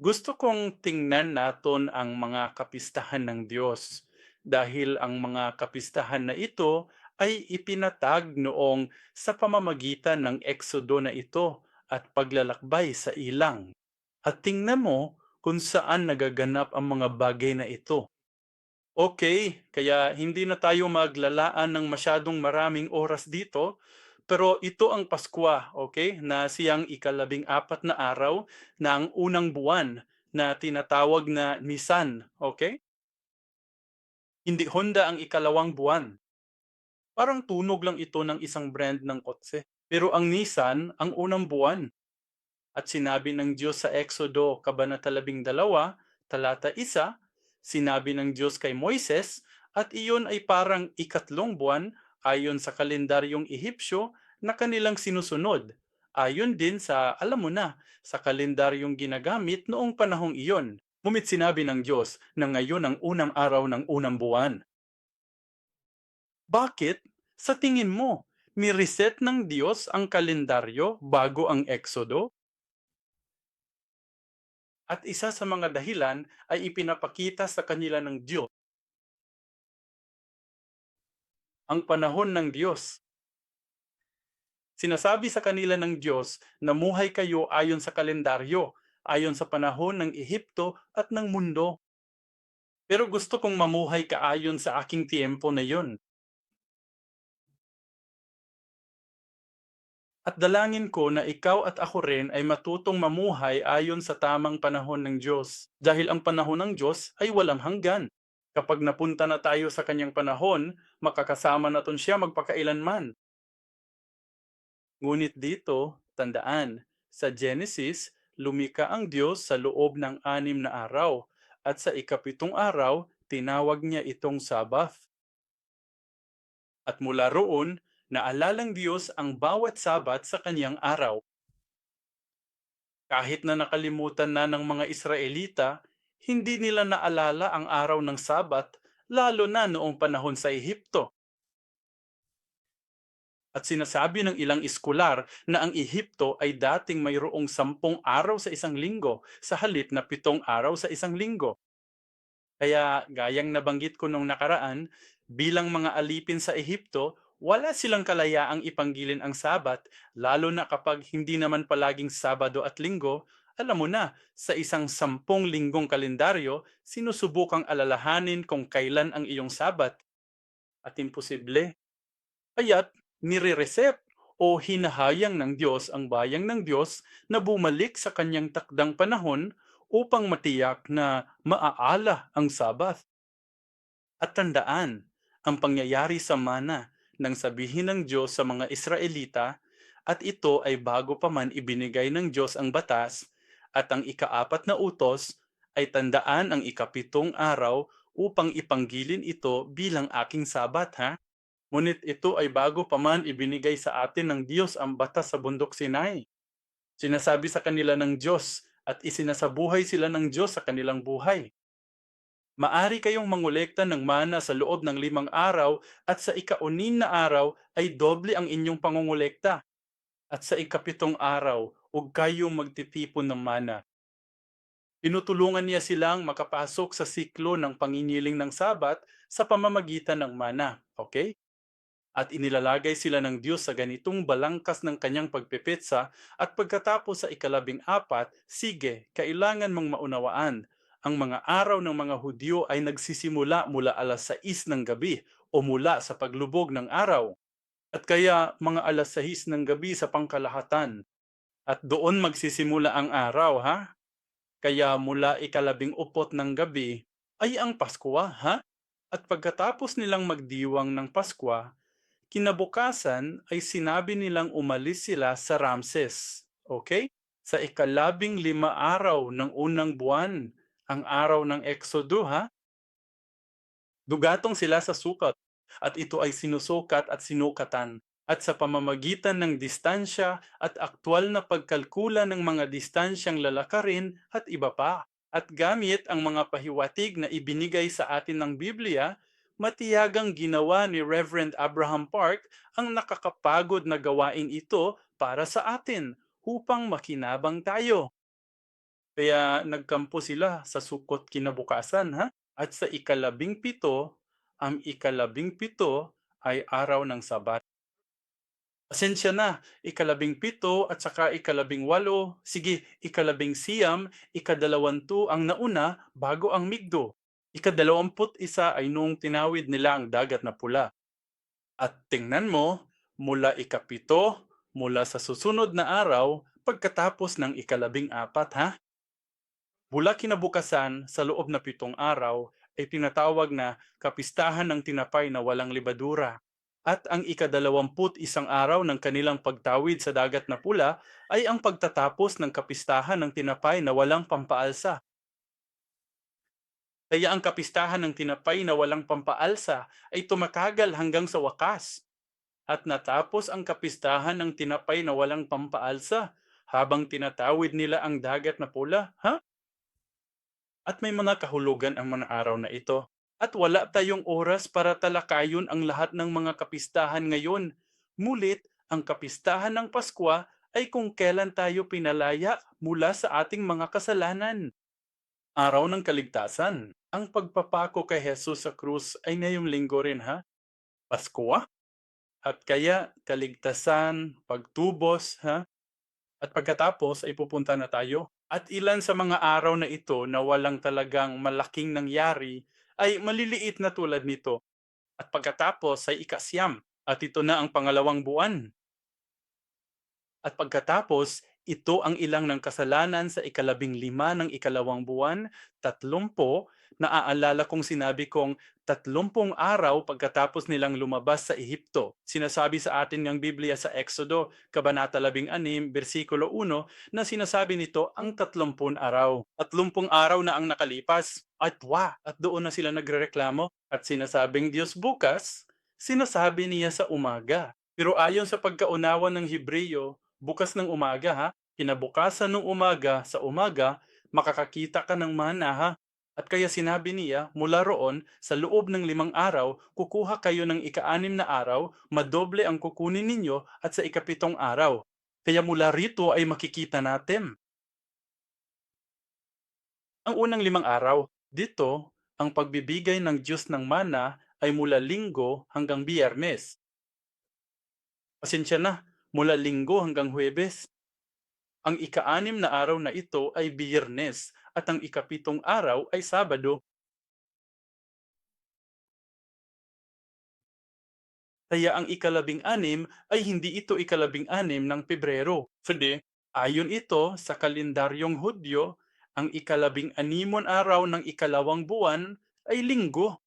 Gusto kong tingnan naton ang mga kapistahan ng Diyos dahil ang mga kapistahan na ito ay ipinatag noong sa pamamagitan ng eksodo na ito at paglalakbay sa ilang. At tingnan mo kung saan nagaganap ang mga bagay na ito. Okay, kaya hindi na tayo maglalaan ng masyadong maraming oras dito, pero ito ang Pasko, okay, na siyang ikalabing-apat na araw ng unang buwan na tinatawag na Nisan, okay? Hindi Honda ang ikalawang buwan. Parang tunog lang ito ng isang brand ng kotse. Pero ang Nisan ang unang buwan. At sinabi ng Diyos sa Exodo kabanata 12, talata 1, sinabi ng Diyos kay Moises, at iyon ay parang ikatlong buwan ayon sa kalendaryong Ehipsyo na kanilang sinusunod. Ayon din sa, alam mo na, sa kalendaryong ginagamit noong panahong iyon. Ngunit sinabi ng Diyos na ngayon ang unang araw ng unang buwan. Bakit? Sa tingin mo, ni-reset ng Diyos ang kalendaryo bago ang Exodo? At isa sa mga dahilan ay ipinapakita sa kanila ng Diyos ang panahon ng Diyos. Sinasabi sa kanila ng Diyos na muhay kayo ayon sa kalendaryo, ayon sa panahon ng Ehipto at ng mundo. Pero gusto kong mamuhay ka ayon sa aking tiempo na yon. At dalangin ko na ikaw at ako rin ay matutong mamuhay ayon sa tamang panahon ng Diyos. Dahil ang panahon ng Diyos ay walang hanggan. Kapag napunta na tayo sa kanyang panahon, makakasama natin siya magpakailanman. Ngunit dito, tandaan, sa Genesis, lumika ang Diyos sa loob ng 6 na araw, at sa ikapitong araw, tinawag niya itong Sabbath. At mula roon, naalalang Diyos ang bawat Sabat sa kanyang araw. Kahit na nakalimutan na ng mga Israelita, hindi nila naalala ang araw ng Sabat, lalo na noong panahon sa Ehipto. At sinasabi ng ilang iskular na ang Ehipto ay dating mayroong 10 araw sa isang linggo sa halip na 7 araw sa isang linggo. Kaya gayang nabanggit ko nung nakaraan, bilang mga alipin sa Ehipto, wala silang kalayaang ipanggilin ang Sabat, lalo na kapag hindi naman palaging Sabado at Linggo. Alam mo na, sa isang 10 linggong kalendaryo, sinusubukang alalahanin kung kailan ang iyong Sabat at imposible. Kaya't nire-reset o hinahayang ng Diyos ang bayang ng Diyos na bumalik sa kanyang takdang panahon upang matiyak na maaala ang Sabat. At tandaan, ang pangyayari sa mana nang sabihin ng Diyos sa mga Israelita, at ito ay bago pa man ibinigay ng Diyos ang batas, at ang ikaapat na utos ay tandaan ang ikapitong araw upang ipanggilin ito bilang aking sabat, ha? Ngunit ito ay bago pa man ibinigay sa atin ng Diyos ang batas sa bundok Sinai. Sinasabi sa kanila ng Diyos at isinasabuhay sila ng Diyos sa kanilang buhay. Maari kayong mangolekta ng mana sa loob ng 5 araw, at sa ika-9 na araw ay doble ang inyong pangongolekta. At sa ikapitong araw, huwag kayong magtitipon ng mana. Tinutulungan niya silang makapasok sa siklo ng panginiling ng Sabat sa pamamagitan ng mana. Okay? At inilalagay sila ng Diyos sa ganitong balangkas ng kanyang pagpipitsa, at pagkatapos sa ikalabing-apat, sige, kailangan mong maunawaan, ang mga araw ng mga Hudyo ay nagsisimula mula 6:00 ng gabi o mula sa paglubog ng araw. At kaya mga 6:00 ng gabi sa pangkalahatan, at doon magsisimula ang araw, ha? Kaya mula ikalabing-upot ng gabi ay ang Pasko, ha? At pagkatapos nilang magdiwang ng Pasko, kinabukasan ay sinabi nilang umalis sila sa Ramses. Okay? Sa ikalabing-lima araw ng unang buwan, ang araw ng Exodo, ha? Dugatong sila sa sukat, at ito ay sinusukat at sinukatan. At sa pamamagitan ng distansya at aktwal na pagkalkula ng mga distansyang lalakarin at iba pa. At gamit ang mga pahiwatig na ibinigay sa atin ng Biblia, matiyagang ginawa ni Reverend Abraham Park ang nakakapagod na gawain ito para sa atin upang makinabang tayo. Kaya nagkampo sila sa Sukot kinabukasan, ha? At sa ikalabing-pito, ang ikalabing-pito ay araw ng Sabat. Pasensya na, ikalabing-pito at saka ikalabing-walo, sige, ikalabing-siyam, ikadalawantu ang nauna bago ang Migdo. Ikadalawamput-isa ay noong tinawid nila ang Dagat na Pula. At tingnan mo, mula ikapito, mula sa susunod na araw, pagkatapos ng ikalabing-apat, ha? Mula kinabukasan sa loob na 7 araw ay tinatawag na Kapistahan ng Tinapay na Walang Libadura. At ang ikadalawamput-isang araw ng kanilang pagtawid sa Dagat na Pula ay ang pagtatapos ng Kapistahan ng Tinapay na Walang Pampaalsa. Kaya ang Kapistahan ng Tinapay na Walang Pampaalsa ay tumatagal hanggang sa wakas. At natapos ang Kapistahan ng Tinapay na Walang Pampaalsa habang tinatawid nila ang Dagat na Pula. Ha? At may mga kahulugan ang mga araw na ito. At wala tayong oras para talakayin ang lahat ng mga kapistahan ngayon. Mulit, ang kapistahan ng Paskwa ay kung kailan tayo pinalaya mula sa ating mga kasalanan. Araw ng Kaligtasan. Ang pagpapako kay Jesus sa krus ay ngayong linggo rin, ha? Paskwa? At kaya kaligtasan, pagtubos, ha? At pagkatapos ay pupunta na tayo. At ilan sa mga araw na ito na walang talagang malaking nangyari ay maliliit na tulad nito. At pagkatapos ay ikasyam. At ito na ang pangalawang buwan. At pagkatapos, ito ang ilang ng kasalanan sa ikalabing-lima ng ikalawang buwan, 30, naaalala kong sinabi kong 30 araw pagkatapos nilang lumabas sa Ehipto. Sinasabi sa atin ng Biblia sa Exodo, Kabanata 16, versikulo 1, na sinasabi nito ang 30 araw. 30 araw na ang nakalipas. At doon na sila nagrereklamo. At sinasabing Diyos bukas, sinasabi niya sa umaga. Pero ayon sa pagkaunawa ng Hebreyo, bukas ng umaga, ha, kinabukasan ng umaga sa umaga, makakakita ka ng mana, ha. At kaya sinabi niya, mula roon, sa loob ng 5 araw, kukuha kayo ng ika-6 na araw, madoble ang kukunin ninyo at sa ikapitong araw. Kaya mula rito ay makikita natin. Ang unang 5 araw, dito, ang pagbibigay ng Diyos ng mana ay mula Linggo hanggang Biyernes. Pasensya na, mula Linggo hanggang Huwebes. Ang ika-6 na araw na ito ay Biyernes at ang ikapitong araw ay Sabado. Kaya ang ikalabing-anim ay hindi ito ikalabing-anim ng Pebrero. Kundi, ayon ito sa kalendaryong Hudyo, ang ikalabing-animon araw ng ikalawang buwan ay Linggo.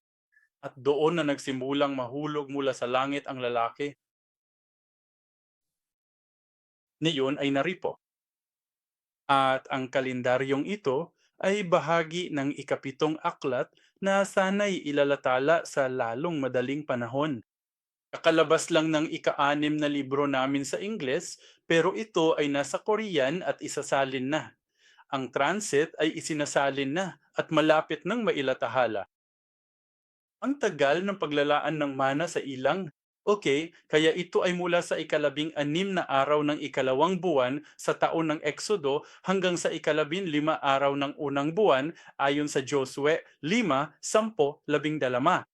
At doon na nagsimulang mahulog mula sa langit ang lalaki. Niyon ay naripo. At ang kalendaryong ito ay bahagi ng ikapitong aklat na sana'y ilalatala sa lalong madaling panahon. Kakalabas lang ng ika-6 na libro namin sa Ingles, pero ito ay nasa Korean at isasalin na. Ang transit ay isinasalin na at malapit nang mailatahala. Ang tagal ng paglalaan ng mana sa ilang. Okay, kaya ito ay mula sa ikalabing-anim na araw ng ikalawang buwan sa taon ng Exodo hanggang sa ikalabing-lima araw ng unang buwan ayon sa Josue 5:10-12.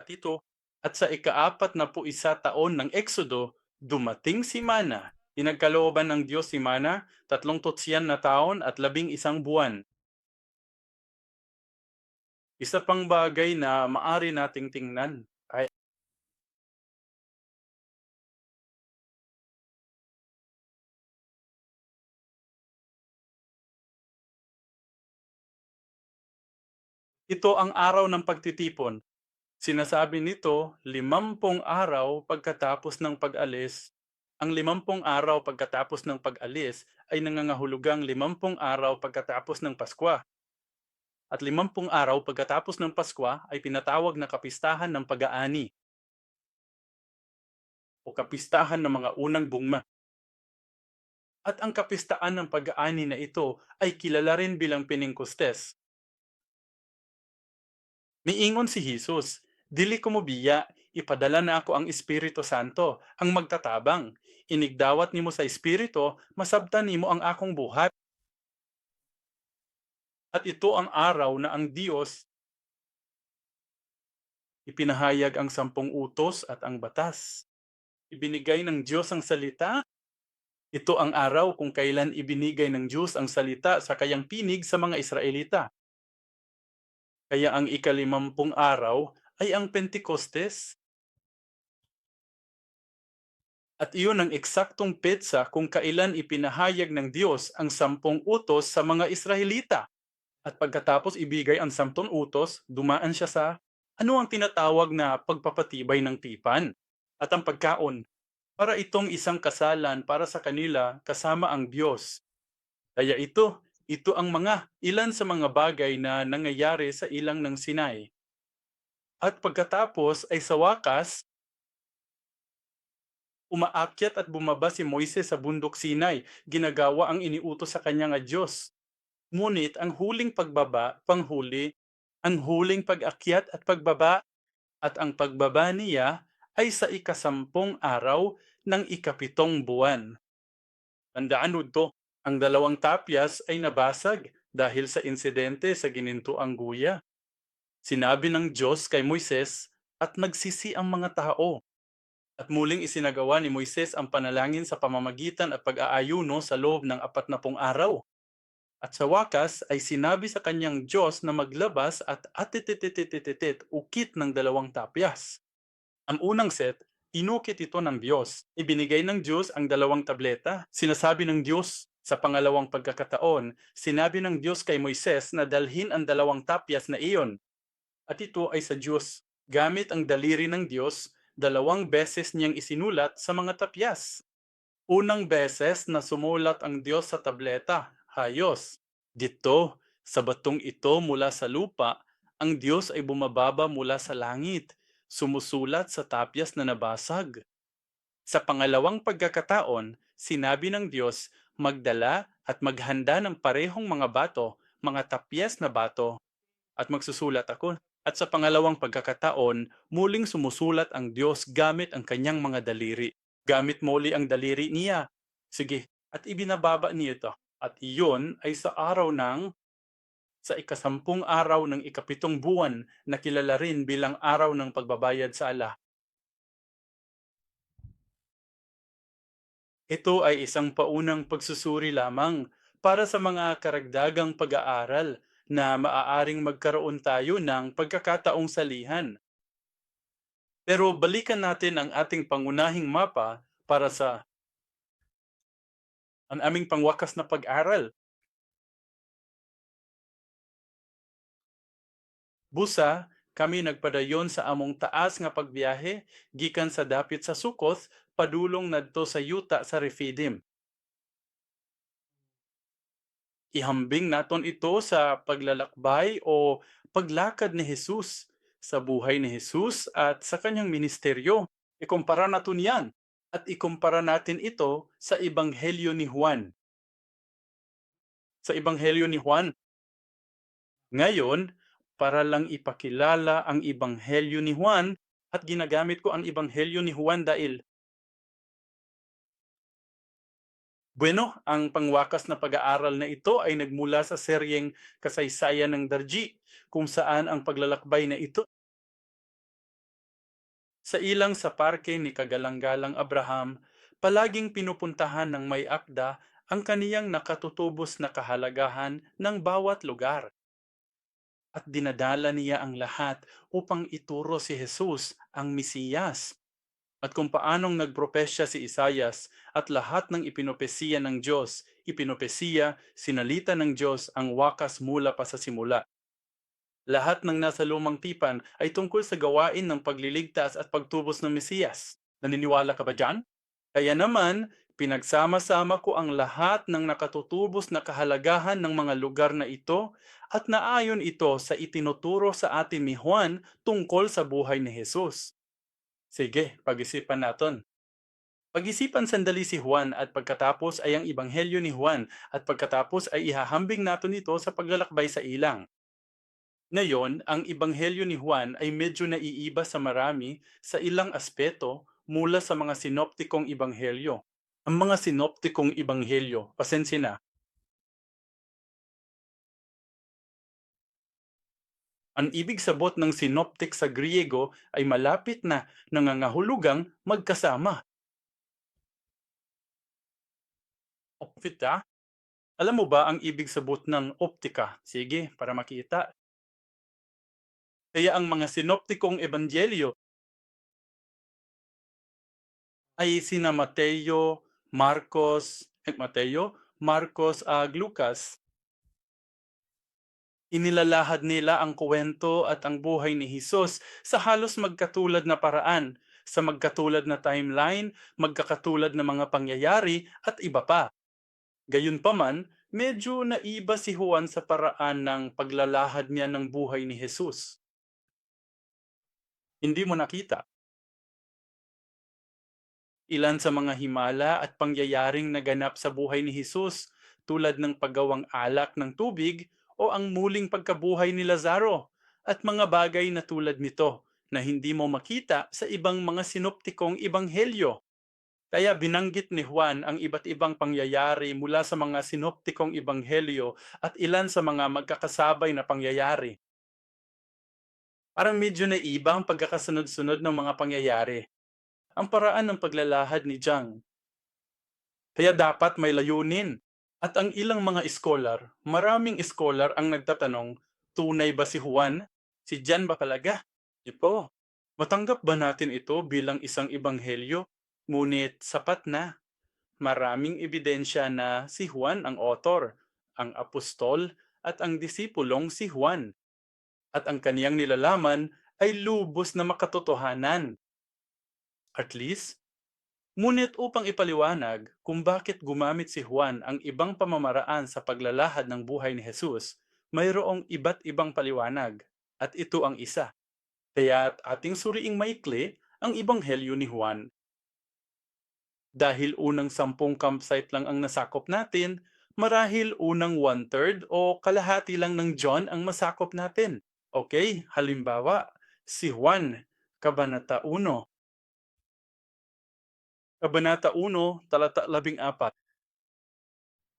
At ito, at sa ika-apat na po isa taon ng Exodo, dumating si Mana. Pinagkalooban ng Diyos si Mana, 300 na taon at 11 buwan. Isa pang bagay na maari nating tingnan ay ito ang araw ng pagtitipon. Sinasabi nito 50 araw pagkatapos ng pag-alis. Ang 50 araw pagkatapos ng pag-alis ay nangangahulugang 50 araw pagkatapos ng Paskwa. At 50 araw pagkatapos ng Paskwa ay tinatawag na kapistahan ng pag-aani o kapistahan ng mga unang bungma. At ang kapistaan ng pag-aani na ito ay kilala rin bilang Pentenkostes. Miingon si Jesus, "Dili ko mobiya, ipadala na ako ang Espiritu Santo, ang magtatabang. Inigdawat nimo sa Espiritu, masabtan nimo ang akong buhat." At ito ang araw na ang Diyos ipinahayag ang 10 utos at ang batas. Ibinigay ng Diyos ang salita. Ito ang araw kung kailan ibinigay ng Diyos ang salita sa kayang pinig sa mga Israelita. Kaya ang ikalimampung araw ay ang Pentekostes at iyon ang eksaktong petsa kung kailan ipinahayag ng Diyos ang 10 utos sa mga Israelita. At pagkatapos ibigay ang 10 utos, dumaan siya sa ano ang tinatawag na pagpapatibay ng tipan at ang pagkaon para itong isang kasalan para sa kanila kasama ang Diyos. Kaya ito ang ilan sa mga bagay na nangyayari sa ilang ng Sinai. At pagkatapos ay sa wakas, umaakyat at bumaba si Moises sa bundok Sinai, ginagawa ang iniutos sa kanya nga Diyos. Ngunit ang huling pag-akyat at pagbaba at ang pagbaba niya ay sa ika-10 araw ng ika-7 buwan. Tandaan nudto, ang 2 tapyas ay nabasag dahil sa insidente sa ginintuang guya. Sinabi ng Diyos kay Moises at nagsisi ang mga tao. At muling isinagawa ni Moises ang panalangin sa pamamagitan at pag-aayuno sa loob ng 40 araw. At sa wakas ay sinabi sa kanyang Diyos na maglabas at atitititititit ukit ng 2 tapyas. Ang unang set, inukit ito ng Diyos. Ibinigay ng Diyos ang 2 tableta. Sinasabi ng Diyos sa pangalawang pagkakataon, sinabi ng Diyos kay Moises na dalhin ang 2 tapyas na iyon. At ito ay sa Diyos. Gamit ang daliri ng Diyos, 2 beses niyang isinulat sa mga tapyas. Unang beses na sumulat ang Diyos sa tableta, hayos. Dito, sa batong ito mula sa lupa, ang Diyos ay bumababa mula sa langit, sumusulat sa tapyas na nabasag. Sa pangalawang pagkakataon, sinabi ng Diyos, magdala at maghanda ng parehong mga bato, mga tapyas na bato, at magsusulat ako. At sa pangalawang pagkakataon, muling sumusulat ang Diyos gamit ang kanyang mga daliri. Gamit muli ang daliri niya. Sige, at ibinababa niya ito. At iyon ay sa ika-10 araw ng ika-7 buwan na kilala rin bilang araw ng pagbabayad sa ala. Ito ay isang paunang pagsusuri lamang para sa mga karagdagang pag-aaral na maaaring magkaroon tayo ng pagkakataong salihan. Pero balikan natin ang ating pangunahing mapa para sa ang aming pangwakas na pag-aral. Busa, kami nagpadayon sa among taas nga pagbiyahe gikan sa dapit sa Sukoth padulong nadto sa yuta sa Refidim. Ihambing naton ito sa paglalakbay o paglakad ni Jesus, sa buhay ni Jesus at sa kanyang ministeryo. Ikumpara natin yan at ikumpara natin ito sa Ebanghelyo ni Juan. Sa Ebanghelyo ni Juan, ngayon, para lang ipakilala ang Ebanghelyo ni Juan at ginagamit ko ang Ebanghelyo ni Juan dahil ang pangwakas na pag-aaral na ito ay nagmula sa seryeng Kasaysayan ng Darji, kung saan ang paglalakbay na ito sa ilang sa parke ni Kagalang-galang Abraham, palaging pinupuntahan ng may akda ang kaniyang nakatutubos na kahalagahan ng bawat lugar. At dinadala niya ang lahat upang ituro si Jesus ang Mesiyas. At kung paanong nagpropesya si Isayas at lahat ng ipinopesiya ng Diyos, sinalita ng Diyos ang wakas mula pa sa simula. Lahat ng nasa lumang tipan ay tungkol sa gawain ng pagliligtas at pagtubos ng Mesiyas. Naniniwala ka ba dyan? Kaya naman, pinagsama-sama ko ang lahat ng nakatutubos na kahalagahan ng mga lugar na ito at naayon ito sa itinuturo sa atin ni Juan tungkol sa buhay ni Jesus. Sige, pag-isipan natin. Pag-isipan sandali si Juan at pagkatapos ay ang Ebanghelyo ni Juan at pagkatapos ay ihahambing natin ito sa paglalakbay sa ilang. Ngayon, ang Ebanghelyo ni Juan ay medyo naiiba sa marami sa ilang aspeto mula sa mga sinoptikong ebanghelyo. Ang mga sinoptikong ebanghelyo, pasensya na, Ang ibig sabot ng synoptic sa Griego ay malapit na nangangahulugang magkasama. Optita? Alam mo ba ang ibig sabot ng optika? Sige, para makita. Kaya ang mga sinoptikong ebanghelyo ay sina Mateo, Marcos at Lucas. Inilalahad nila ang kuwento at ang buhay ni Jesus sa halos magkatulad na paraan, sa magkatulad na timeline, magkakatulad na mga pangyayari at iba pa. Gayunpaman, medyo naiba si Juan sa paraan ng paglalahad niya ng buhay ni Jesus. Hindi mo nakita ilan sa mga himala at pangyayaring naganap sa buhay ni Jesus tulad ng paggawang alak ng tubig o ang muling pagkabuhay ni Lazaro at mga bagay na tulad nito na hindi mo makita sa ibang mga sinoptikong ebanghelyo. Kaya binanggit ni Juan ang iba't ibang pangyayari mula sa mga sinoptikong ebanghelyo at ilan sa mga magkakasabay na pangyayari. Parang medyo naiba ang pagkakasunod-sunod ng mga pangyayari. Ang paraan ng paglalahad ni John. Kaya dapat may layunin. At ang ilang mga scholar, maraming scholar ang nagtatanong, tunay ba si Juan? Si John ba talaga? Ito, matanggap ba natin ito bilang isang ebanghelyo? Ngunit sapat na. Maraming ebidensya na si Juan ang author, ang apostol, at ang disipulong si Juan. At ang kaniyang nilalaman ay lubos na makatotohanan. At least, ngunit upang ipaliwanag kung bakit gumamit si Juan ang ibang pamamaraan sa paglalahad ng buhay ni Jesus, mayroong iba't ibang paliwanag. At ito ang isa. Kaya't ating suriing maikli ang ebanghelyo ni Juan. Dahil unang 10 campsite lang ang nasakop natin, marahil unang 1/3 o kalahati lang ng John ang masakop natin. Okay, halimbawa, si Juan, Kabanata 1. Kabanata 1, talata 14.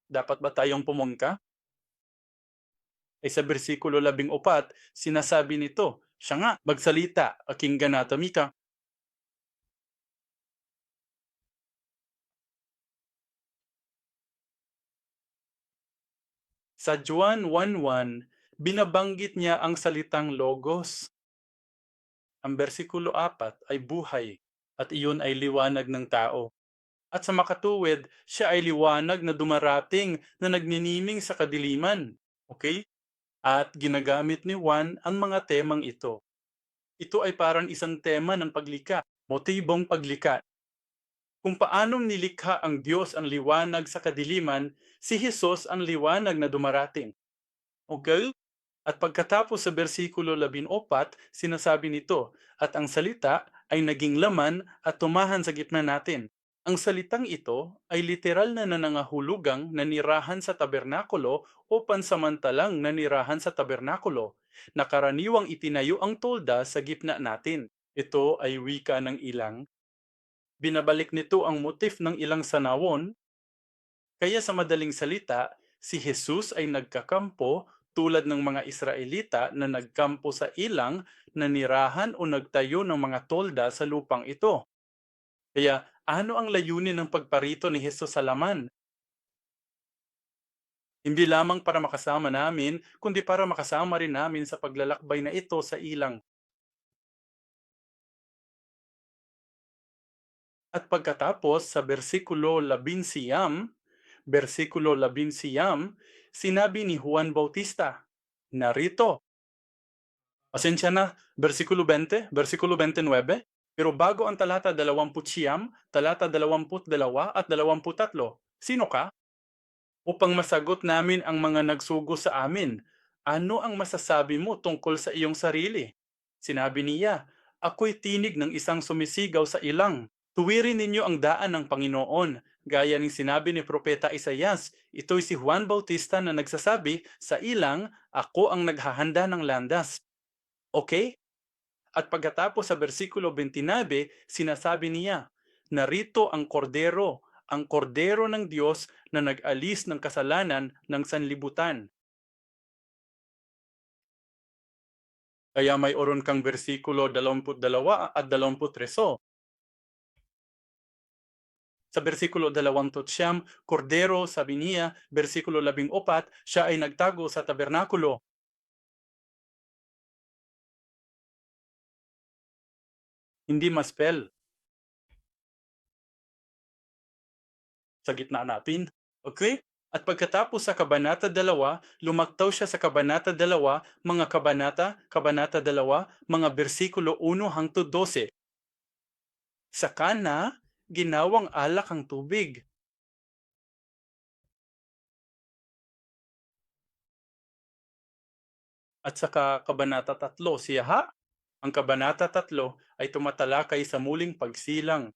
Dapat ba tayong pumungka? Ay sa bersikulo 14, sinasabi nito, siya nga, magsalita, aking ganata mika. Sa Juan 1:1, binabanggit niya ang salitang logos. Ang bersikulo 4 ay buhay, at iyon ay liwanag ng tao. At sa makatuwid, siya ay liwanag na dumarating na nagniniming sa kadiliman. Okay? At ginagamit ni Juan ang mga temang ito. Ito ay parang isang tema ng paglikha, motibong paglikha. Kung paanong nilikha ang Diyos ang liwanag sa kadiliman, si Jesus ang liwanag na dumarating. Okay? At pagkatapos sa bersikulo 14, sinasabi nito, at ang salita ay naging laman at tumahan sa gitna natin. Ang salitang ito ay literal na nanangahulugang nanirahan sa tabernakulo o pansamantalang nanirahan sa tabernakulo, na karaniwang itinayo ang tolda sa gitna natin. Ito ay wika ng ilang. Binabalik nito ang motif ng ilang sanawon. Kaya sa madaling salita, si Jesus ay nagkakampo tulad ng mga Israelita na nagkampo sa ilang, nanirahan o nagtayo ng mga tolda sa lupang ito. Kaya ano ang layunin ng pagparito ni Jesus sa laman? Hindi lamang para makasama namin, kundi para makasama rin namin sa paglalakbay na ito sa ilang. At pagkatapos sa versikulo 11, sinabi ni Juan Bautista, narito. Pasensya na, versikulo 29, pero bago ang talata 29, talata 22 at 23. Sino ka? Upang masagot namin ang mga nagsugo sa amin, ano ang masasabi mo tungkol sa iyong sarili? Sinabi niya, ako'y tinig ng isang sumisigaw sa ilang. Tuwirin ninyo ang daan ng Panginoon. Gaya ng sinabi ni Propeta Isaias, ito'y si Juan Bautista na nagsasabi, sa ilang, ako ang naghahanda ng landas. Okay? At pagkatapos sa bersikulo 29, sinasabi niya, narito ang kordero ng Diyos na nag-alis ng kasalanan ng sanlibutan. Kaya may oron kang bersikulo 22 at 23. Sa bersikulo 29, kordero, sabi niya, bersikulo 14, siya ay nagtago sa tabernakulo. Hindi maspell sa gitna natin. Okay? At pagkatapos sa Kabanata 2, lumaktaw siya sa Kabanata 2, mga kabanata, Kabanata 2, mga bersikulo 1 hangtod 12. Sa kana, ginawang alak ang tubig. At saka Kabanata 3, siya ang Kabanata 3 ay tumatalakay sa muling pagsilang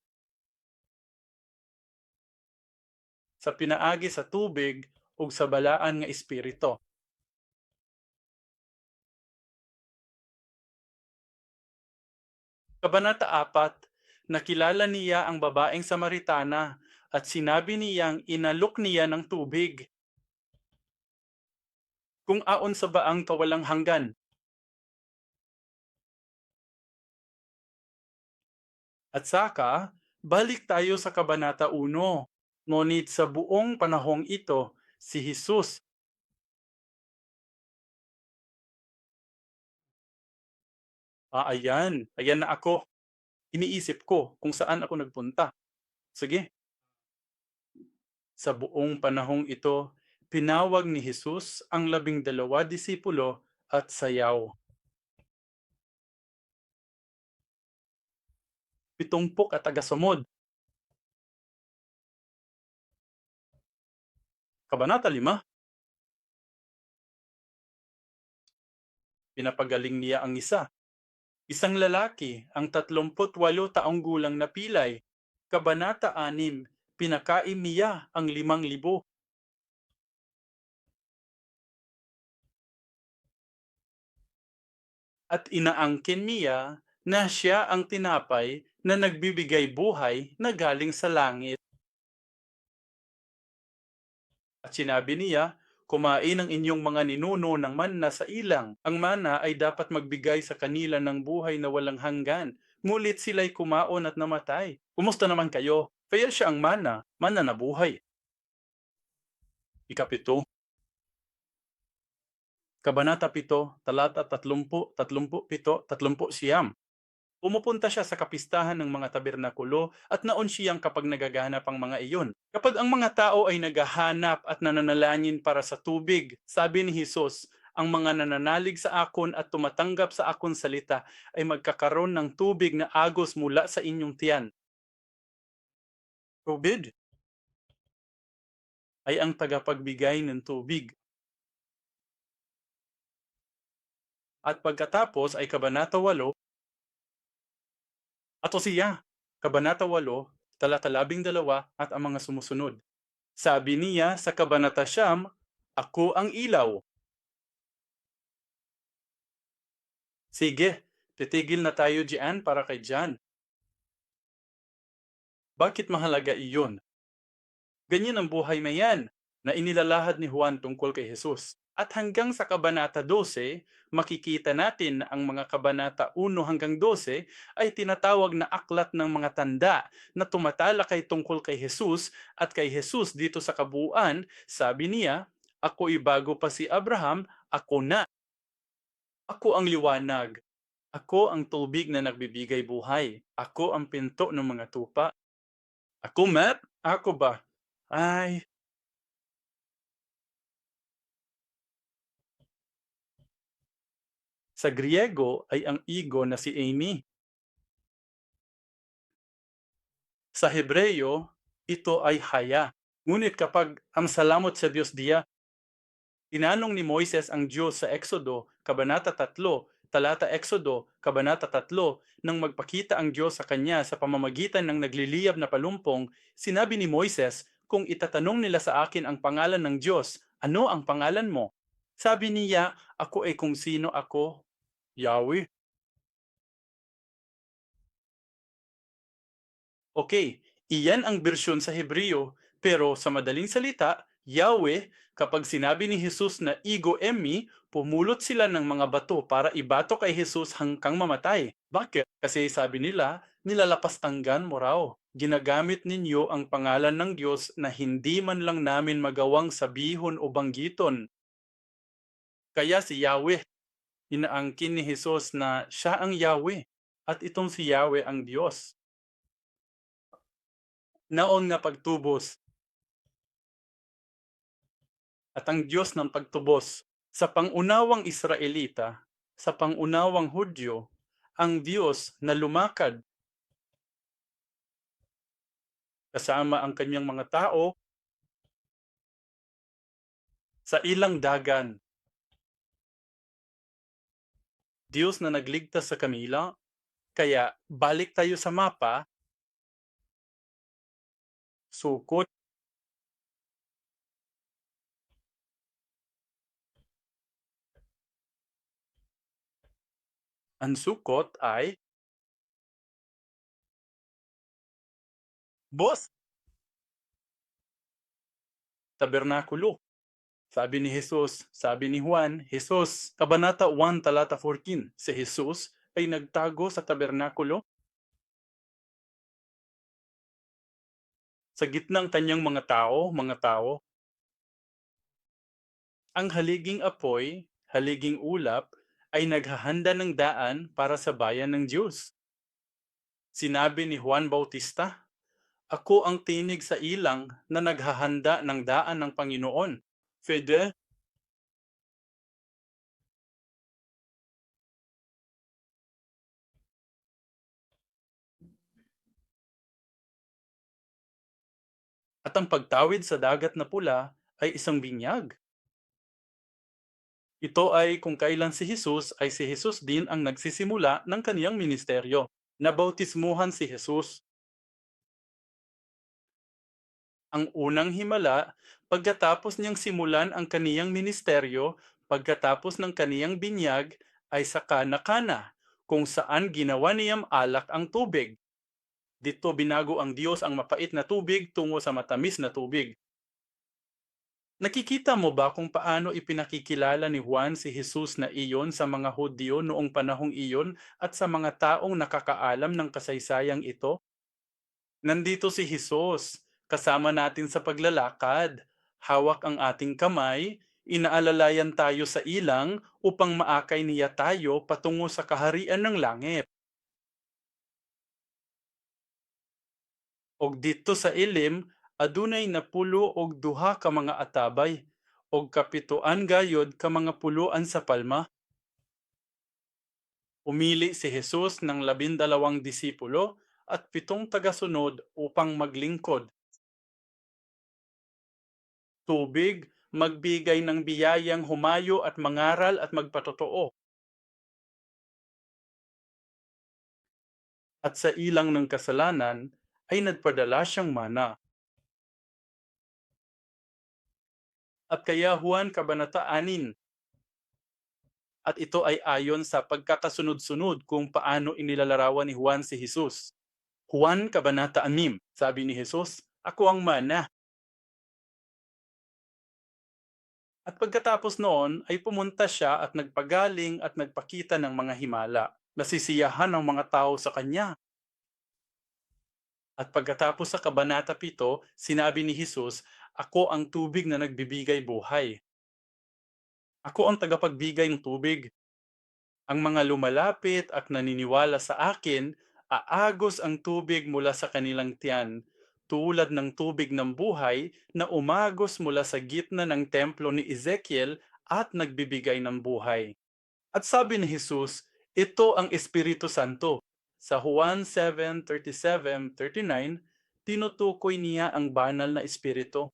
sa pinaagi sa tubig ug sa balaan nga espiritu. Kabanata 4, nakilala niya ang babaeng Samaritana at sinabi niyang inalok niya ng tubig kung aon sa baang kawalang hanggan. At saka, balik tayo sa Kabanata 1. Ngunit sa buong panahong ito, si Jesus, ayan na ako. Iniisip ko kung saan ako nagpunta. Sige, sa buong panahong ito, pinawag ni Jesus ang 12 disipulo at sayaw. 70 at taga-sumod. Kabanata 5, pinapagaling niya ang isa. Isang lalaki, ang 38 taong gulang na pilay. Kabanata 6, pinakain niya ang 5,000. At inaangkin niya na siya ang tinapay na nagbibigay buhay na galing sa langit. At sinabi niya, kumain ang inyong mga ninuno ng manna sa ilang. Ang mana ay dapat magbigay sa kanila ng buhay na walang hanggan. Ngulit sila'y kumaon at namatay. Kumusta naman kayo? Kaya siya ang mana na buhay. Ikapito, Kabanata 7, talata 30, 37. Pumupunta siya sa kapistahan ng mga tabernakulo at naon siyang kapag nagaganap ang mga iyon. Kapag ang mga tao ay naghahanap at nananalangin para sa tubig, sabi ni Jesus, ang mga nananalig sa akon at tumatanggap sa akon salita ay magkakaroon ng tubig na agos mula sa inyong tiyan. Tubig ay ang tagapagbigay ng tubig. At pagkatapos ay Kabanata 8, ato siya, Kabanata 8, talata 12 at ang mga sumusunod. Sabi niya sa Kabanata 9, ako ang ilaw. Sige, titigil na tayo diyan para kay John. Bakit mahalaga iyon? Ganyan ang buhay na yan na inilalahad ni Juan tungkol kay Jesus. At hanggang sa Kabanata 12, makikita natin na ang mga Kabanata 1 hanggang 12 ay tinatawag na aklat ng mga tanda na tumatalakay tungkol kay Jesus at kay Jesus dito sa kabuuan, sabi niya, ako'y bago pa si Abraham, ako na. Ako ang liwanag. Ako ang tubig na nagbibigay buhay. Ako ang pinto ng mga tupa. Ako, Matt? Ako ba? Ay, sa Griego ay ang ego na si Amy. Sa Hebreyo, ito ay haya. Ngunit kapag ang salamot sa Diyos diya, tinanong ni Moises ang Diyos sa Exodo, Kabanata 3, talata Exodo, Kabanata 3, nang magpakita ang Diyos sa kanya sa pamamagitan ng nagliliyab na palumpong, sinabi ni Moises, kung itatanong nila sa akin ang pangalan ng Diyos, ano ang pangalan mo? Sabi niya, ako ay kung sino ako, Yahweh. Okay, iyan ang bersyon sa Hebreo, pero sa madaling salita, Yahweh, kapag sinabi ni Jesus na Igo Emmi, pumulot sila ng mga bato para ibato kay Jesus hanggang mamatay. Bakit? Kasi sabi nila, nilalapastanggan mo raw. Ginagamit ninyo ang pangalan ng Diyos na hindi man lang namin magawang sabihon o banggiton. Kaya si Yahweh, inaangkin ni Jesus na siya ang Yahweh at itong si Yahweh ang Diyos. Naon nga pagtubos at ang Diyos ng pagtubos. Sa pangunawang Israelita, sa pangunawang Hudyo, ang Diyos na lumakad kasama ang kanyang mga tao sa ilang dagan. Diyos na nagligtas sa kanila, kaya balik tayo sa mapa, sukot, ang sukot ay Bos, tabernakulo. Sabi ni Jesus, sabi ni Juan, Jesus, Kabanata 1, talata 14, si Jesus ay nagtago sa tabernakulo sa gitnang kanyang mga tao, ang haliging apoy, haliging ulap, ay naghahanda ng daan para sa bayan ng Diyos. Sinabi ni Juan Bautista, ako ang tinig sa ilang na naghahanda ng daan ng Panginoon. Fede, at ang pagtawid sa dagat na pula ay isang binyag. Ito ay kung kailan si Jesus ay si Jesus din ang nagsisimula ng kaniyang ministeryo. Nabautismuhan si Jesus. Ang unang himala, pagkatapos niyang simulan ang kaniyang ministeryo, pagkatapos ng kaniyang binyag, ay sa Kana-Kana, kung saan ginawa niyang alak ang tubig. Dito binago ang Diyos ang mapait na tubig tungo sa matamis na tubig. Nakikita mo ba kung paano ipinakikilala ni Juan si Jesus na iyon sa mga Hudyo noong panahong iyon at sa mga taong nakakaalam ng kasaysayang ito? Nandito si Jesus, kasama natin sa paglalakad. Hawak ang ating kamay, inaalalayan tayo sa ilang upang maakay niya tayo patungo sa kaharian ng langit. Og dito sa ilim, adunay napulo og duha ka mga atabay, og kapituan gayod ka mga puloan sa palma. Umili si Jesus ng 12 disipulo at 7 tagasunod upang maglingkod. Tubig, magbigay ng biyayang humayo at mangaral at magpatotoo. At sa ilang ng kasalanan ay nagpadala siyang mana. At kaya Juan Kabanata 6, at ito ay ayon sa pagkakasunod-sunod kung paano inilalarawan ni Juan si Jesus. Juan Kabanata 6, sabi ni Jesus, ako ang mana. At pagkatapos noon ay pumunta siya at nagpagaling at nagpakita ng mga himala. Nasisiyahan ng mga tao sa kanya. At pagkatapos sa Kabanata 7, sinabi ni Jesus, ako ang tubig na nagbibigay buhay. Ako ang tagapagbigay ng tubig. Ang mga lumalapit at naniniwala sa akin, aagos ang tubig mula sa kanilang tiyan, tulad ng tubig ng buhay na umagos mula sa gitna ng templo ni Ezekiel at nagbibigay ng buhay. At sabi ni Jesus, ito ang Espiritu Santo. Sa Juan 7:37-39, tinutukoy niya ang banal na Espiritu.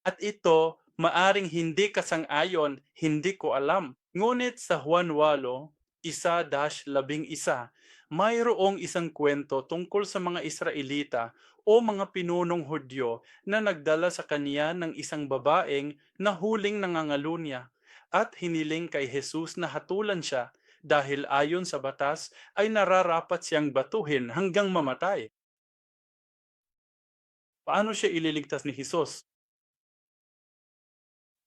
At ito, maaring hindi kasang-ayon, hindi ko alam. Ngunit sa Juan 8:1-11, mayroong isang kwento tungkol sa mga Israelita o mga pinunong Hudyo na nagdala sa kaniya ng isang babaeng na huling nangangalunya at hiniling kay Jesus na hatulan siya dahil ayon sa batas ay nararapat siyang batuhin hanggang mamatay. Paano siya ililigtas ni Hesus?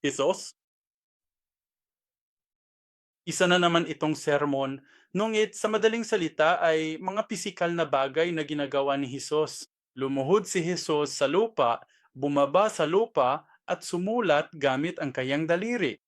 Hesus? Isa na naman itong sermon, ngunit sa madaling salita ay mga pisikal na bagay na ginagawa ni Hesus. Lumuhod si Hesus sa lupa, bumaba sa lupa, at sumulat gamit ang kayang daliri.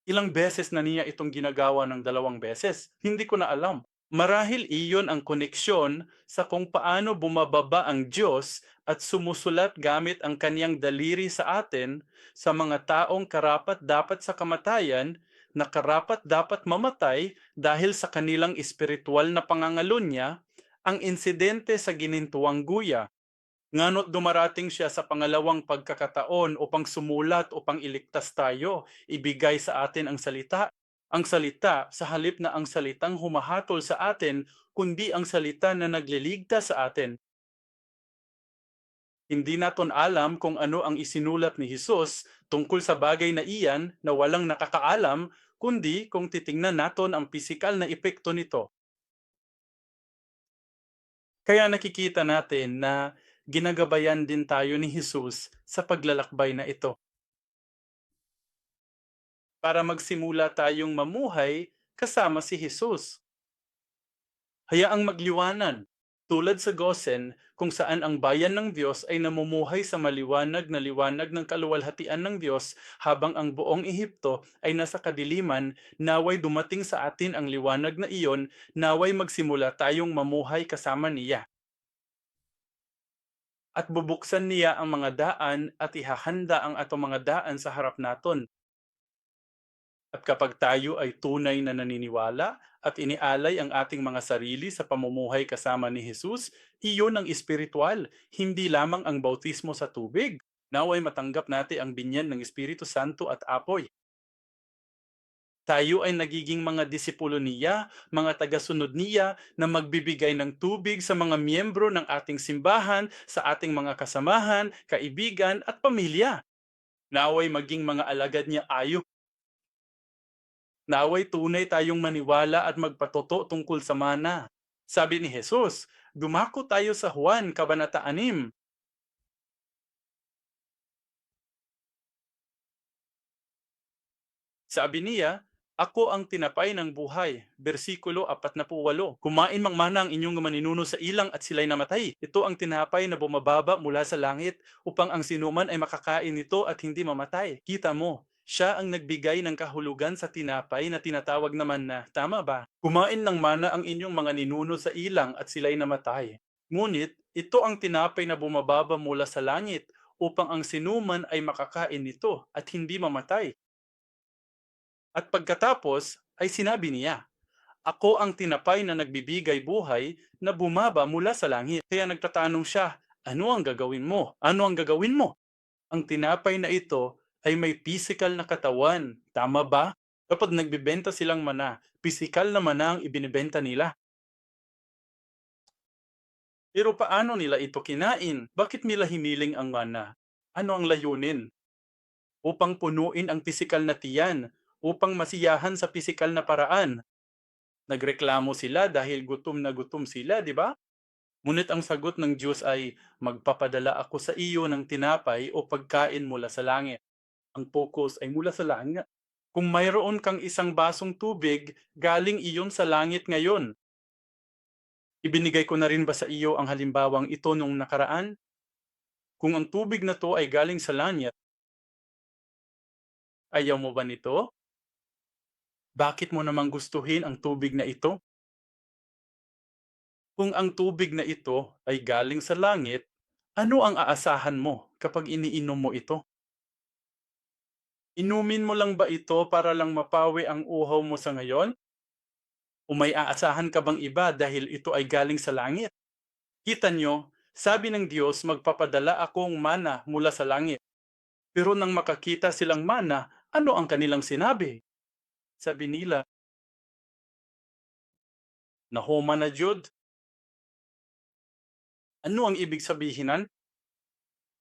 Ilang beses na niya itong ginagawa ng 2 beses? Hindi ko na alam. Marahil iyon ang koneksyon sa kung paano bumababa ang Diyos at sumusulat gamit ang kanyang daliri sa atin sa mga taong karapat-dapat sa kamatayan na karapat-dapat mamatay dahil sa kanilang espiritual na pangangalunya, ang insidente sa ginintuang guya. Ngano't dumarating siya sa pangalawang pagkakataon upang sumulat upang iligtas tayo, ibigay sa atin ang salita. Ang salita sa halip na ang salitang humahatol sa atin, kundi ang salita na nagliligtas sa atin. Hindi naton alam kung ano ang isinulat ni Jesus tungkol sa bagay na iyan na walang nakakaalam, kundi kung titingnan naton ang pisikal na epekto nito. Kaya nakikita natin na ginagabayan din tayo ni Jesus sa paglalakbay na ito para magsimula tayong mamuhay kasama si Jesus. Hayaang magliwanan, tulad sa Gosen kung saan ang bayan ng Diyos ay namumuhay sa maliwanag na liwanag ng kaluwalhatian ng Diyos habang ang buong Ehipto ay nasa kadiliman, naway dumating sa atin ang liwanag na iyon, naway magsimula tayong mamuhay kasama niya. At bubuksan niya ang mga daan at ihahanda ang atong mga daan sa harap naton. At kapag tayo ay tunay na naniniwala at inialay ang ating mga sarili sa pamumuhay kasama ni Jesus, iyon ang espiritual, hindi lamang ang bautismo sa tubig. Naway matanggap natin ang binyan ng Espiritu Santo at apoy. Tayo ay nagiging mga disipulo niya, mga tagasunod niya na magbibigay ng tubig sa mga miyembro ng ating simbahan, sa ating mga kasamahan, kaibigan at pamilya. Naway maging mga alagad niya ayo. Naway tunay tayong maniwala at magpatuto tungkol sa mana. Sabi ni Jesus, dumako tayo sa Juan, Kabanata 6. Sabi niya, ako ang tinapay ng buhay. Bersikulo 48. Kumain mang mana ang inyong maninuno sa ilang at sila'y namatay. Ito ang tinapay na bumababa mula sa langit upang ang sinuman ay makakain nito at hindi mamatay. Kita mo, siya ang nagbigay ng kahulugan sa tinapay na tinatawag naman na, tama ba? Kumain ng mana ang inyong mga ninuno sa ilang at sila'y namatay. Ngunit, ito ang tinapay na bumababa mula sa langit upang ang sinuman ay makakain nito at hindi mamatay. At pagkatapos ay sinabi niya, ako ang tinapay na nagbibigay buhay na bumaba mula sa langit. Kaya nagtatanong siya, ano ang gagawin mo? Ano ang gagawin mo? Ang tinapay na ito ay may physical na katawan. Tama ba? Kapag nagbibenta silang mana, physical na mana ang ibinibenta nila. Pero paano nila ito kinain? Bakit nila hiniling ang mana? Ano ang layunin? Upang punuin ang pisikal na tiyan, upang masiyahan sa pisikal na paraan. Nagreklamo sila dahil gutom na gutom sila, di ba? Ngunit ang sagot ng Diyos ay, magpapadala ako sa iyo ng tinapay o pagkain mula sa langit. Ang focus ay mula sa langit. Kung mayroon kang isang basong tubig, galing iyon sa langit ngayon. Ibinigay ko na rin ba sa iyo ang halimbawang ito nung nakaraan? Kung ang tubig na to ay galing sa langit, ayaw mo ba nito? Bakit mo namang gustuhin ang tubig na ito? Kung ang tubig na ito ay galing sa langit, ano ang aasahan mo kapag iniinom mo ito? Inumin mo lang ba ito para lang mapawi ang uhaw mo sa ngayon? O may aasahan ka bang iba dahil ito ay galing sa langit? Kita nyo, sabi ng Diyos, magpapadala akong mana mula sa langit. Pero nang makakita silang mana, ano ang kanilang sinabi? Sabi nila, Nahoma na jud. Ano ang ibig sabihin nan?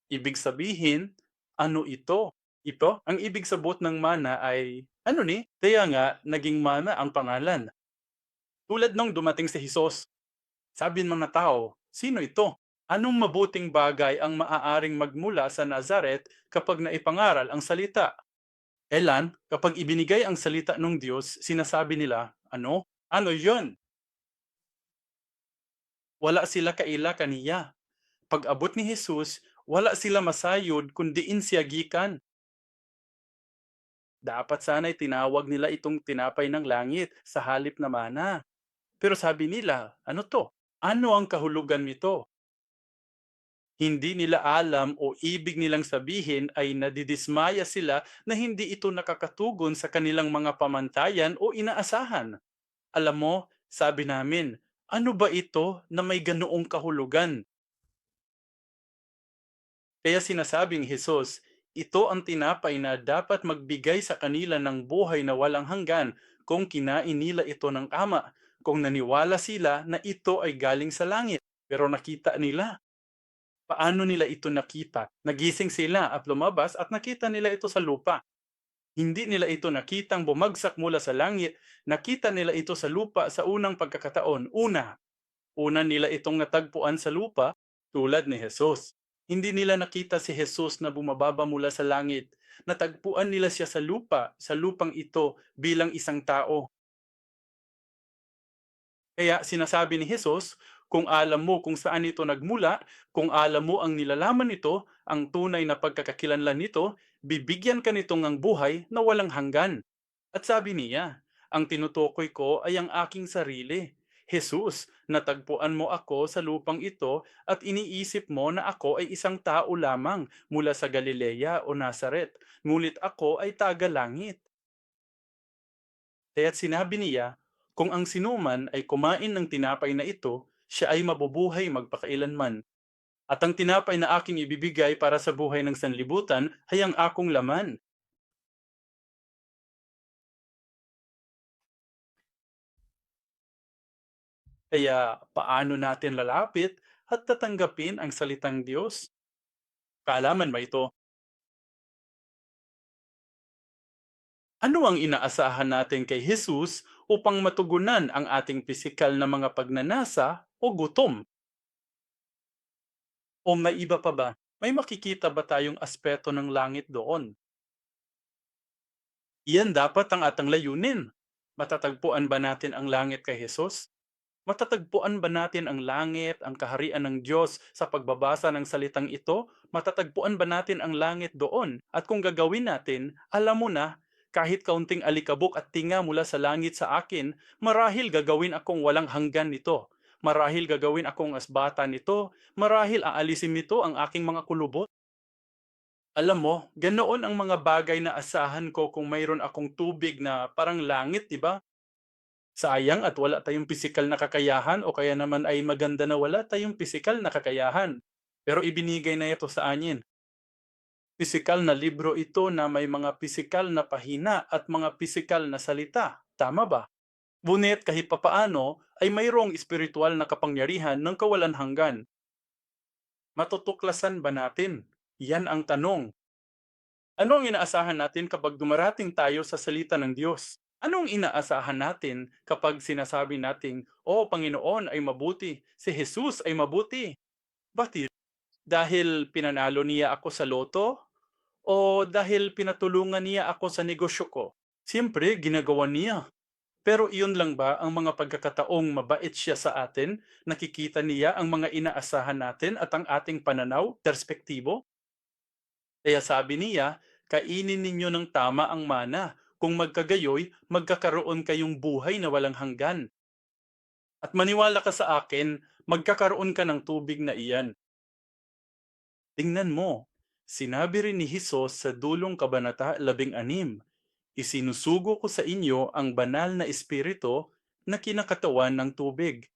Ibig sabihin, ano ito? Ito, ang ibig sabot ng mana ay, ano ni? Kaya nga, naging mana ang pangalan. Tulad nung dumating si Hesus, sabi ng mga tao, sino ito? Anong mabuting bagay ang maaaring magmula sa Nazaret kapag naipangaral ang salita? Elan, kapag ibinigay ang salita ng Diyos, sinasabi nila, ano? Ano yun? Wala sila kaila kaniya. Pag-abot ni Jesus, wala sila masayod kundi siya gikan. Dapat sana'y tinawag nila itong tinapay ng langit sa halip na mana. Pero sabi nila, ano to? Ano ang kahulugan nito? Hindi nila alam o ibig nilang sabihin ay nadidismaya sila na hindi ito nakakatugon sa kanilang mga pamantayan o inaasahan. Alam mo, sabi namin, ano ba ito na may ganoong kahulugan? Kaya sinasabing Jesus, ito ang tinapay na dapat magbigay sa kanila ng buhay na walang hanggan kung kinain nila ito ng tama, kung naniwala sila na ito ay galing sa langit. Pero nakita nila. Paano nila ito nakita? Nagising sila at lumabas at nakita nila ito sa lupa. Hindi nila ito nakitang bumagsak mula sa langit, nakita nila ito sa lupa sa unang pagkakataon. Una nila itong natagpuan sa lupa tulad ni Jesus. Hindi nila nakita si Jesus na bumababa mula sa langit. Natagpuan nila siya sa lupang ito bilang isang tao. Kaya sinasabi ni Jesus, kung alam mo kung saan ito nagmula, kung alam mo ang nilalaman nito, ang tunay na pagkakakilanlan nito, bibigyan ka nito ng buhay na walang hanggan. At sabi niya, ang tinutukoy ko ay ang aking sarili. Jesus, natagpuan mo ako sa lupang ito at iniisip mo na ako ay isang tao lamang mula sa Galilea o Nazaret, ngunit ako ay taga-langit. Kaya't sinabi niya, kung ang sinuman ay kumain ng tinapay na ito, siya ay mabubuhay magpakailanman. At ang tinapay na aking ibibigay para sa buhay ng sanlibutan ay ang akong laman. Kaya paano natin lalapit at tatanggapin ang salitang Diyos? Kaalaman ba ito? Ano ang inaasahan natin kay Jesus upang matugunan ang ating pisikal na mga pagnanasa o gutom? O may iba pa ba? May makikita ba tayong aspeto ng langit doon? Iyan dapat ang atang layunin. Matatagpuan ba natin ang langit kay Jesus? Matatagpuan ba natin ang langit, ang kaharian ng Diyos sa pagbabasa ng salitang ito? Matatagpuan ba natin ang langit doon? At kung gagawin natin, alam mo na, kahit kaunting alikabok at tinga mula sa langit sa akin, marahil gagawin akong walang hanggan nito. Marahil gagawin akong asbata nito. Marahil aalisin nito ang aking mga kulubot. Alam mo, ganoon ang mga bagay na asahan ko kung mayroon akong tubig na parang langit, di ba? Sayang at wala tayong pisikal na kakayahan o kaya naman ay maganda na wala tayong pisikal na kakayahan. Pero ibinigay na ito sa anin. Pisikal na libro ito na may mga pisikal na pahina at mga pisikal na salita. Tama ba? Ngunit kahit papaano ay mayroong espiritual na kapangyarihan ng kawalan hanggan. Matutuklasan ba natin? Yan ang tanong. Ano ang inaasahan natin kapag dumarating tayo sa salita ng Diyos? Anong inaasahan natin kapag sinasabi nating, "Oh, Panginoon ay mabuti, si Jesus ay mabuti"? Bakit? Dahil pinanalo niya ako sa loto o dahil pinatulungan niya ako sa negosyo ko? Siyempre, ginagawa niya. Pero iyon lang ba ang mga pagkakataong mabait siya sa atin? Nakikita niya ang mga inaasahan natin at ang ating pananaw, perspektibo? Kaya sabi niya, kainin ninyo ng tama ang mana. Kung magkagayoy, magkakaroon kayong buhay na walang hanggan. At maniwala ka sa akin, magkakaroon ka ng tubig na iyan. Tingnan mo, sinabi rin ni Hesus sa dulong kabanata 16, isinusugo ko sa inyo ang banal na espiritu na kinakatawan ng tubig.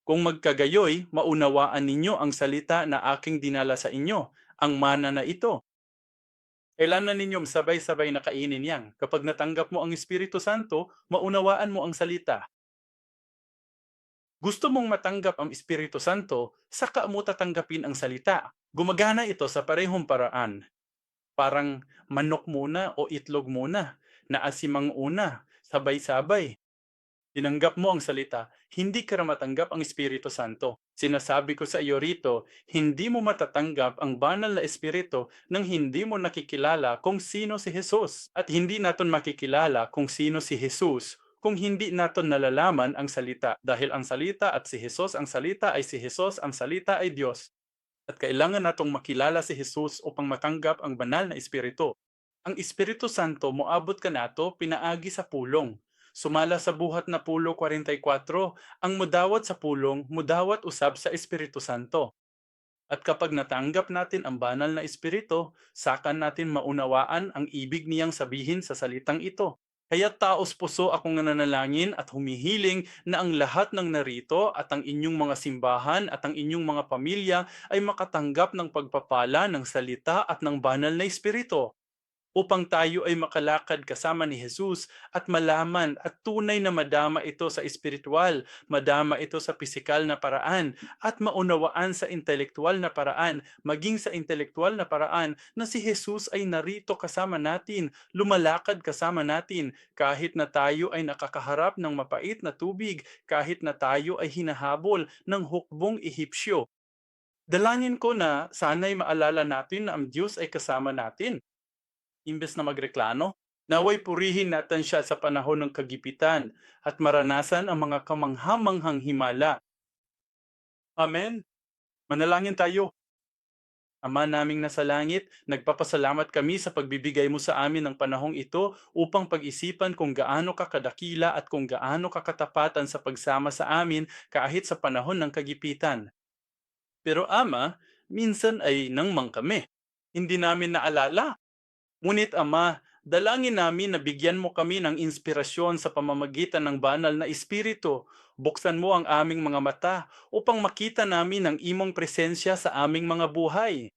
Kung magkagayoy, maunawaan ninyo ang salita na aking dinala sa inyo, ang mana na ito. Kailangan ninyong sabay-sabay na kainin yan. Kapag natanggap mo ang Espiritu Santo, maunawaan mo ang salita. Gusto mong matanggap ang Espiritu Santo, saka mo tatanggapin ang salita. Gumagana ito sa parehong paraan. Parang manok muna o itlog muna, naasimang una, sabay-sabay. Tinanggap mo ang salita, hindi ka na matanggap ang Espiritu Santo. Sinasabi ko sa iyo rito, hindi mo matatanggap ang banal na Espiritu nang hindi mo nakikilala kung sino si Jesus. At hindi natin makikilala kung sino si Jesus kung hindi natin nalalaman ang salita. Dahil ang salita at si Jesus ang salita ay si Jesus, ang salita ay Diyos. At kailangan natong makilala si Jesus upang matanggap ang banal na Espiritu. Ang Espiritu Santo moabot ka nato pinaagi sa pulong. Sumala sa buhat na pulo 44, ang mudawat sa pulong, mudawat usab sa Espiritu Santo. At kapag natanggap natin ang banal na Espiritu, saka natin maunawaan ang ibig niyang sabihin sa salitang ito. Kaya taos puso akong nananalangin at humihiling na ang lahat ng narito at ang inyong mga simbahan at ang inyong mga pamilya ay makatanggap ng pagpapala ng salita at ng banal na Espiritu upang tayo ay makalakad kasama ni Jesus at malaman at tunay na madama ito sa espiritual, madama ito sa pisikal na paraan, at maunawaan sa intelektual na paraan, maging sa intelektual na paraan na si Jesus ay narito kasama natin, lumalakad kasama natin, kahit na tayo ay nakakaharap ng mapait na tubig, kahit na tayo ay hinahabol ng hukbong Ehipsyo. Dalangin ko na sana'y maalala natin na ang Diyos ay kasama natin imbes na magreklamo, naway purihin natin siya sa panahon ng kagipitan at maranasan ang mga kamanghamanghang himala. Amen. Manalangin tayo. Ama naming nasa langit, nagpapasalamat kami sa pagbibigay mo sa amin ng panahong ito upang pag-isipan kung gaano ka kadakila at kung gaano ka katapatan sa pagsama sa amin kahit sa panahon ng kagipitan. Pero Ama, minsan ay nangmang kami. Hindi namin naalala. Ngunit Ama, dalangin namin na bigyan mo kami ng inspirasyon sa pamamagitan ng banal na Espiritu. Buksan mo ang aming mga mata upang makita namin ang imong presensya sa aming mga buhay.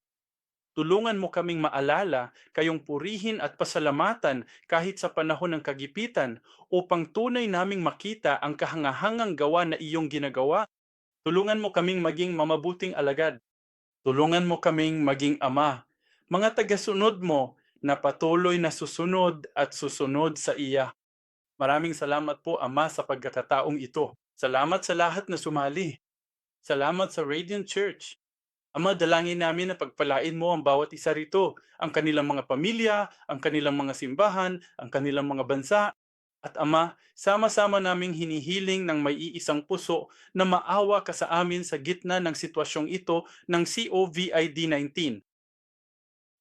Tulungan mo kaming maalala, kayong purihin at pasalamatan kahit sa panahon ng kagipitan upang tunay naming makita ang kahangahangang gawa na iyong ginagawa. Tulungan mo kaming maging mamabuting alagad. Tulungan mo kaming maging ama, mga tagasunod mo na patuloy na susunod at susunod sa iya. Maraming salamat po, Ama, sa pagkakataong ito. Salamat sa lahat na sumali. Salamat sa Radiant Church. Ama, dalangin namin na pagpalain mo ang bawat isa rito, ang kanilang mga pamilya, ang kanilang mga simbahan, ang kanilang mga bansa. At Ama, sama-sama naming hinihiling ng may iisang puso na maawa ka sa amin sa gitna ng sitwasyong ito ng COVID-19.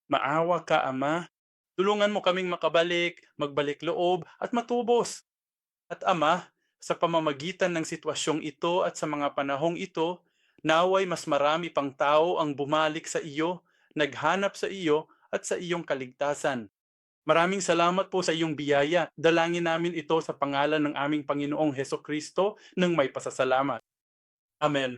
Maawa ka, Ama. Tulungan mo kaming makabalik, magbalik loob at matubos. At Ama, sa pamamagitan ng sitwasyong ito at sa mga panahong ito, naway mas marami pang tao ang bumalik sa iyo, naghanap sa iyo at sa iyong kaligtasan. Maraming salamat po sa iyong biyaya. Dalangin namin ito sa pangalan ng aming Panginoong Heso Kristo ng may pasasalamat. Amen.